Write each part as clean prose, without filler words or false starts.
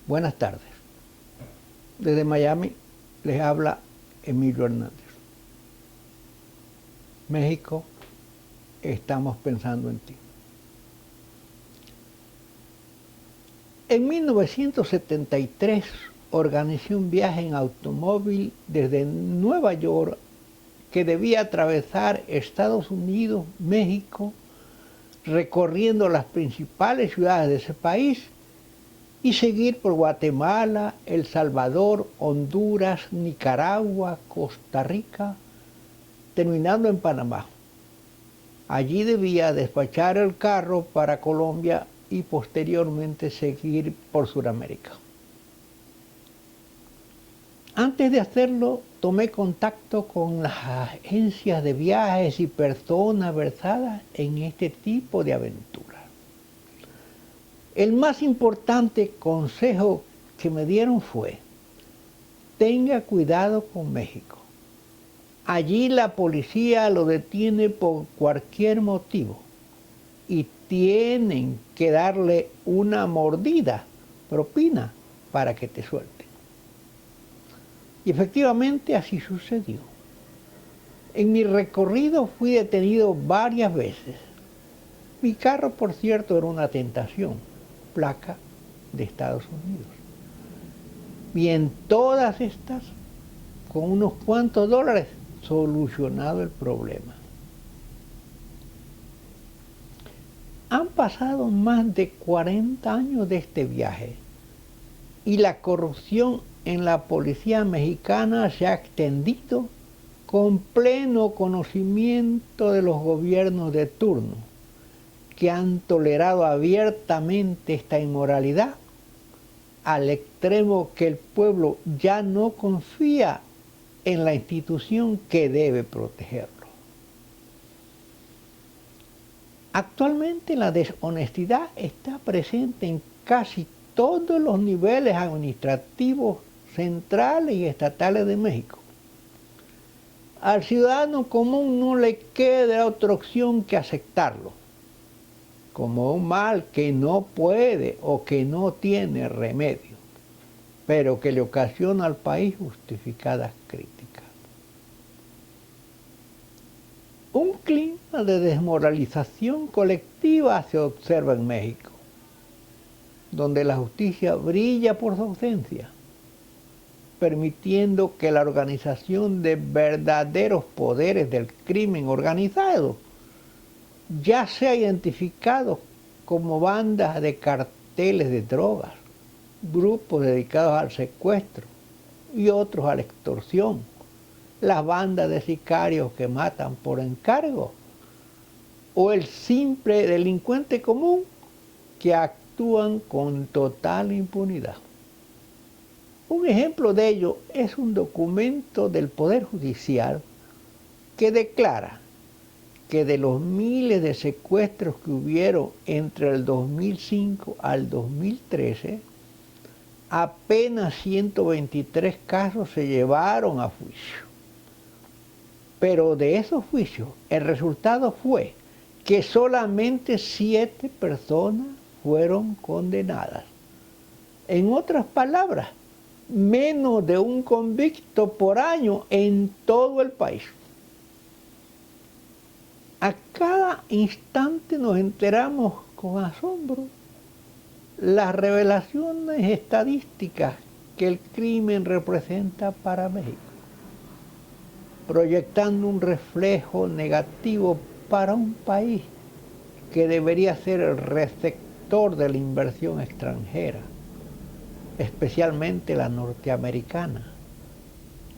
Buenas tardes. Desde Miami les habla Emilio Hernández. México, estamos pensando en ti. En 1973 organizé un viaje en automóvil desde Nueva York que debía atravesar Estados Unidos, México, recorriendo las principales ciudades de ese país y seguir por Guatemala, El Salvador, Honduras, Nicaragua, Costa Rica, terminando en Panamá. Allí debía despachar el carro para Colombia y posteriormente seguir por Sudamérica. Antes de hacerlo, tomé contacto con las agencias de viajes y personas versadas en este tipo de aventuras. El más importante consejo que me dieron fue: tenga cuidado con México. Allí la policía lo detiene por cualquier motivo y tienen que darle una mordida, propina, para que te suelten. Y efectivamente así sucedió. En mi recorrido fui detenido varias veces. Mi carro, por cierto, era una tentación, placa de Estados Unidos. Y en todas estas, con unos cuantos dólares, solucionado el problema. Han pasado más de 40 años de este viaje y la corrupción en la policía mexicana se ha extendido con pleno conocimiento de los gobiernos de turno, que han tolerado abiertamente esta inmoralidad al extremo que el pueblo ya no confía en la institución que debe protegerlo. Actualmente la deshonestidad está presente en casi todos los niveles administrativos centrales y estatales de México. Al ciudadano común no le queda otra opción que aceptarlo como un mal que no puede o que no tiene remedio, pero que le ocasiona al país justificadas críticas. Un clima de desmoralización colectiva se observa en México, donde la justicia brilla por su ausencia, permitiendo que la organización de verdaderos poderes del crimen organizado ya sea identificado como bandas de carteles de drogas, grupos dedicados al secuestro y otros a la extorsión, las bandas de sicarios que matan por encargo, o el simple delincuente común que actúan con total impunidad. Un ejemplo de ello es un documento del Poder Judicial que declara que de los miles de secuestros que hubieron entre el 2005 al 2013, apenas 123 casos se llevaron a juicio. Pero de esos juicios, el resultado fue que solamente 7 personas fueron condenadas. En otras palabras, menos de un convicto por año en todo el país. A cada instante nos enteramos con asombro las revelaciones estadísticas que el crimen representa para México, proyectando un reflejo negativo para un país que debería ser el receptor de la inversión extranjera, especialmente la norteamericana,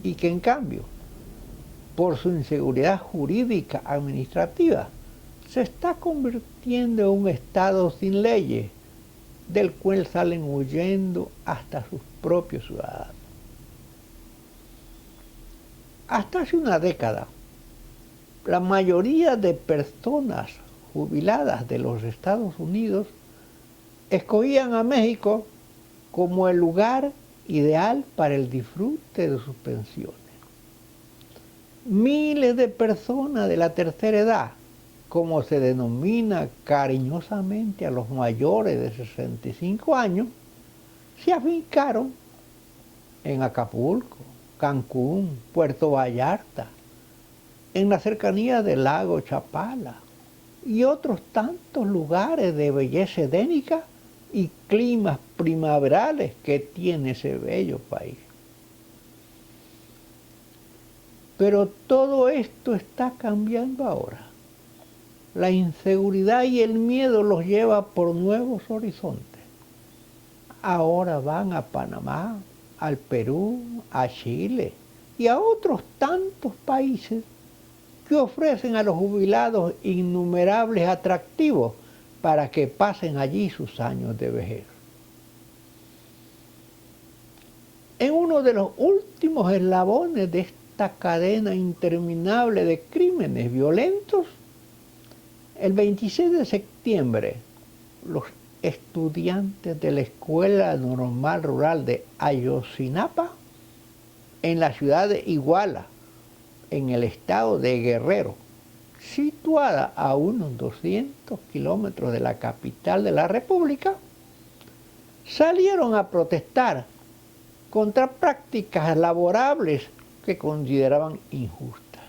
y que en cambio, por su inseguridad jurídica administrativa, se está convirtiendo en un Estado sin leyes, del cual salen huyendo hasta sus propios ciudadanos. Hasta hace una década, la mayoría de personas jubiladas de los Estados Unidos escogían a México como el lugar ideal para el disfrute de sus pensiones. Miles de personas de la tercera edad, como se denomina cariñosamente a los mayores de 65 años, se afincaron en Acapulco, Cancún, Puerto Vallarta, en la cercanía del lago Chapala y otros tantos lugares de belleza edénica y climas primaverales que tiene ese bello país. Pero todo esto está cambiando ahora. La inseguridad y el miedo los lleva por nuevos horizontes. Ahora van a Panamá, al Perú, a Chile y a otros tantos países que ofrecen a los jubilados innumerables atractivos para que pasen allí sus años de vejez. En uno de los últimos eslabones de esta cadena interminable de crímenes violentos, el 26 de septiembre, los estudiantes de la Escuela Normal Rural de Ayotzinapa, en la ciudad de Iguala, en el estado de Guerrero, situada a unos 200 kilómetros de la capital de la República, salieron a protestar contra prácticas laborables que consideraban injustas.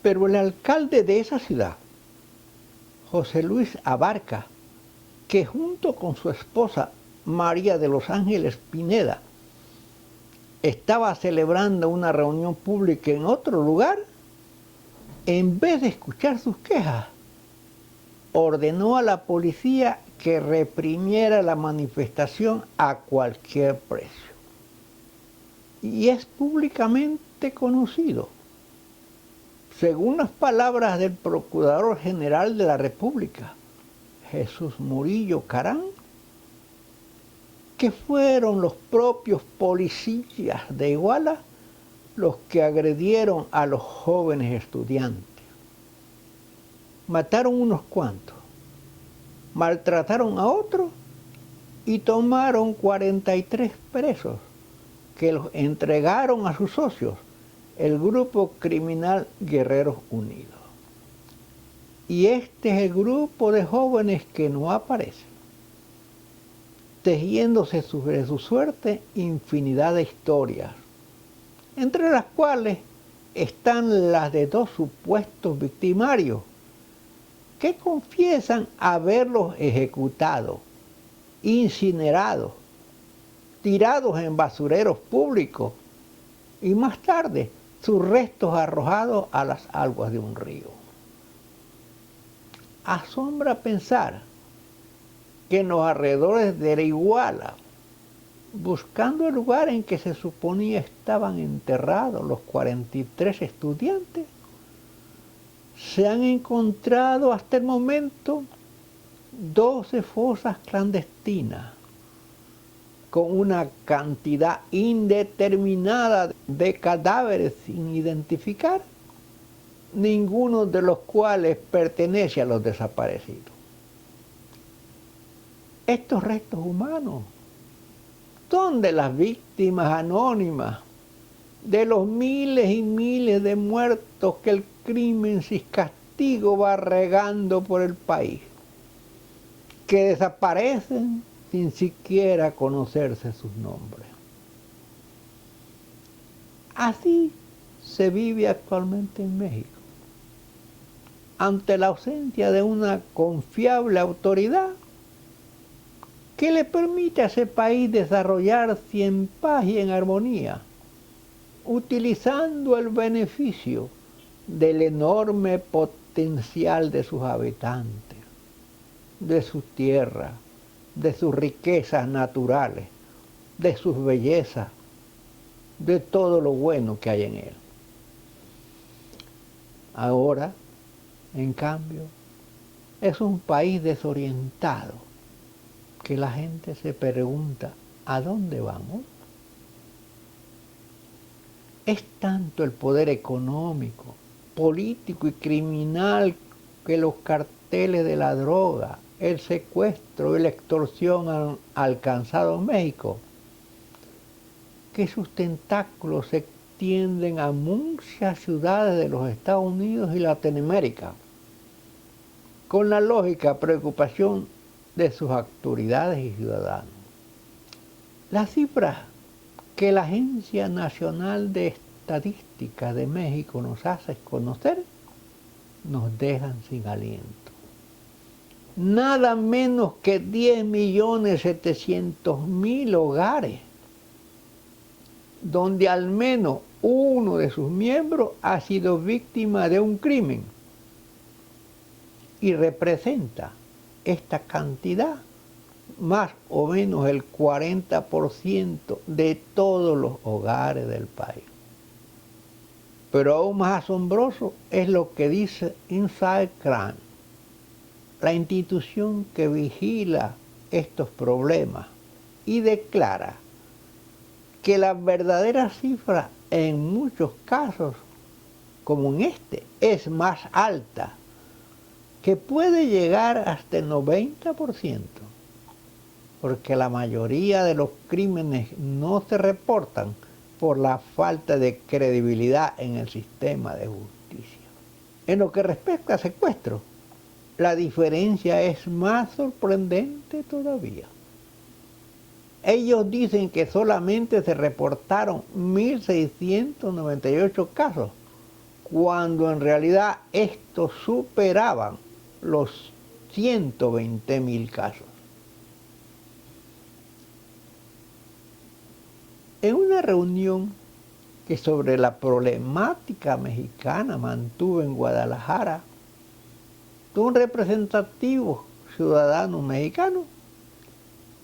Pero el alcalde de esa ciudad, José Luis Abarca, que junto con su esposa María de los Ángeles Pineda estaba celebrando una reunión pública en otro lugar, en vez de escuchar sus quejas, ordenó a la policía que reprimiera la manifestación a cualquier precio. Y es públicamente conocido, según las palabras del Procurador General de la República, Jesús Murillo Caram, que fueron los propios policías de Iguala los que agredieron a los jóvenes estudiantes. Mataron unos cuantos, maltrataron a otros y tomaron 43 presos que los entregaron a sus socios, el grupo criminal Guerreros Unidos. Y este es el grupo de jóvenes que no aparece, tejiéndose sobre su suerte infinidad de historias, entre las cuales están las de dos supuestos victimarios que confiesan haberlos ejecutado, incinerados, tirados en basureros públicos y más tarde sus restos arrojados a las aguas de un río. Asombra pensar que en los alrededores de la Iguala, buscando el lugar en que se suponía estaban enterrados los 43 estudiantes, se han encontrado hasta el momento 12 fosas clandestinas con una cantidad indeterminada de cadáveres sin identificar, ninguno de los cuales pertenece a los desaparecidos. Estos restos humanos son de las víctimas anónimas, de los miles y miles de muertos que el crimen sin castigo va regando por el país, que desaparecen sin siquiera conocerse sus nombres. Así se vive actualmente en México, ante la ausencia de una confiable autoridad que le permite a ese país desarrollarse en paz y en armonía, utilizando el beneficio del enorme potencial de sus habitantes, de sus tierras, de sus riquezas naturales, de sus bellezas, de todo lo bueno que hay en él. Ahora, en cambio, es un país desorientado, que la gente se pregunta, ¿a dónde vamos? Es tanto el poder económico, político y criminal que los carteles de la droga, el secuestro y la extorsión han alcanzado en México, que sus tentáculos se extienden a muchas ciudades de los Estados Unidos y Latinoamérica, con la lógica preocupación de sus autoridades y ciudadanos. Las cifras que la Agencia Nacional de Estadística de México nos hace conocer nos dejan sin aliento. Nada menos que 10.700.000 hogares donde al menos uno de sus miembros ha sido víctima de un crimen, y representa esta cantidad más o menos el 40% de todos los hogares del país. Pero aún más asombroso es lo que dice Inside Crime, la institución que vigila estos problemas, y declara que la verdadera cifra en muchos casos, como en este, es más alta, que puede llegar hasta el 90%, porque la mayoría de los crímenes no se reportan por la falta de credibilidad en el sistema de justicia. En lo que respecta a secuestros, la diferencia es más sorprendente todavía. Ellos dicen que solamente se reportaron 1.698 casos, cuando en realidad estos superaban los 120.000 casos. En una reunión que sobre la problemática mexicana mantuvo en Guadalajara, un representativo ciudadano mexicano,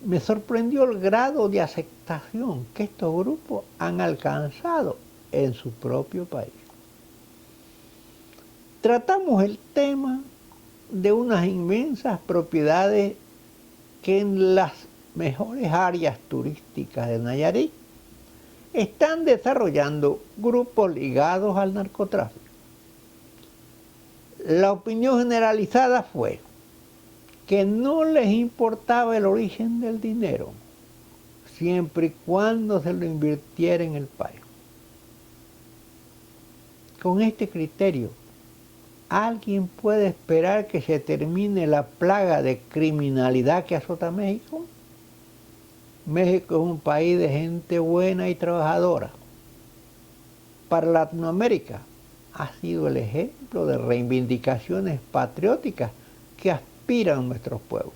me sorprendió el grado de aceptación que estos grupos han alcanzado en su propio país. Tratamos el tema de unas inmensas propiedades que en las mejores áreas turísticas de Nayarit están desarrollando grupos ligados al narcotráfico. La opinión generalizada fue que no les importaba el origen del dinero, siempre y cuando se lo invirtiera en el país. Con este criterio, ¿alguien puede esperar que se termine la plaga de criminalidad que azota a México? México es un país de gente buena y trabajadora. Para Latinoamérica ha sido el ejemplo de reivindicaciones patrióticas que aspiran nuestros pueblos.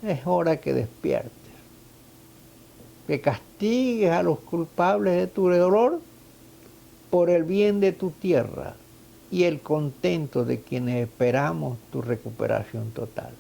Es hora que despiertes, que castigues a los culpables de tu dolor por el bien de tu tierra y el contento de quienes esperamos tu recuperación total.